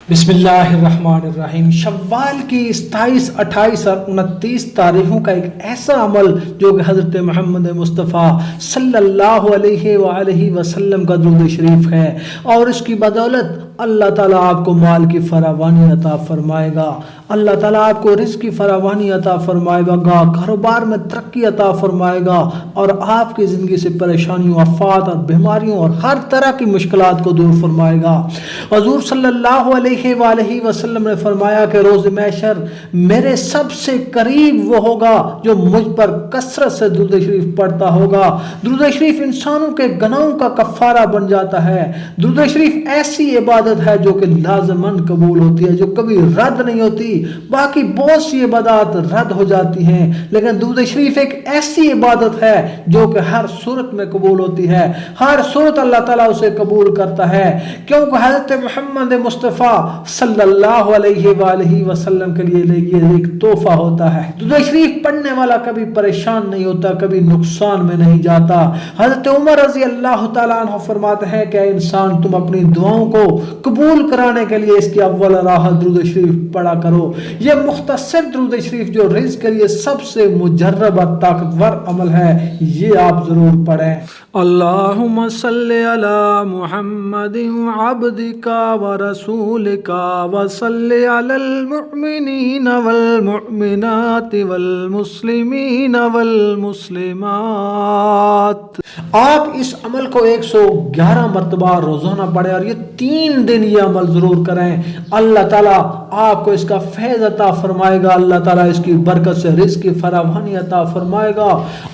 बिस्मिल्लाहिर्रहमानिर्रहीम। शव्वाल की 27, 28 और 29 तारीखों का एक ऐसा अमल जो कि हज़रत मोहम्मद मुस्तफ़ा सल्लल्लाहु अलैहि वसल्लम का दुरूद शरीफ है, और इसकी बदौलत अल्लाह ताला आपको माल की फरावानी अता फरमाएगा, अल्लाह ताला आपको रिज़्क़ की फरावानी अता फरमाएगा, कारोबार में तरक्की अता फरमाएगा और आपकी ज़िंदगी से परेशानियों, आफात और बीमारियों और हर तरह की मुश्किलात को दूर फरमाएगा। हुज़ूर सल्लल्लाहु अलैहि वसल्लम ने फरमाया कि रोज़ महशर मेरे सबसे करीब वो होगा जो मुझ पर कसरत से दुरूद शरीफ पढ़ता होगा। दुरूद शरीफ इंसानों के गुनाहों का कफ़ारा बन जाता है। दुरूद शरीफ ऐसी इबादत है जो कि लाज़िमन कबूल होती है, जो कभी रद्द नहीं होती। बाकी बहुत सी इबादत रद्द हो जाती हैं, लेकिन दुरूद शरीफ एक ऐसी इबादत है जो कि हर सूरत में कबूल होती है, हर सूरत अल्लाह ताला उसे कबूल करता है, क्योंकि हज़रत मोहम्मद मुस्तफ़ा सल्लल्लाहु अलैहि वसल्लम के लिए ये एक तोहफा होता है। दुरूद शरीफ पढ़ने वाला कभी परेशान नहीं होता, कभी नुकसान में नहीं जाता। हज़रत उमर रज़ी अल्लाह तआला अन्हु फरमाते हैं कि इंसान तुम अपनी दुआओं को कबूल कराने के लिए इसकी अव्वल राह दुरूद शरीफ पढ़ा करो। ये मुख्तसर दुरूद शरीफ जो रिज़्क़ के लिए सबसे मुजर्रब और ताकतवर अमल है, ये आप जरूर पढ़ें। अल्लाहुम्मा सल्ली अला मुहम्मदिन अब्दिका व रसूलिका व सल्ली अलल मुमिनीन वल मुमिनाति वल मुस्लिमीन वल मुस्लिमात। आप इस अमल को 111 मरतबा रोजाना पढ़ें और ये 3 दिन ये अमल जरूर करें। अल्लाह ताला आपको इसका फैज़ अता फरमाएगा, अल्लाह ताला इसकी बरकत से रिज़्क़ की फरावानी अता फरमाएगा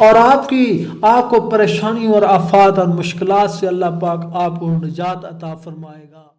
और आपको परेशानियों और आफात और मुश्किलात से अल्लाह पाक आपको निजात अता फरमाएगा।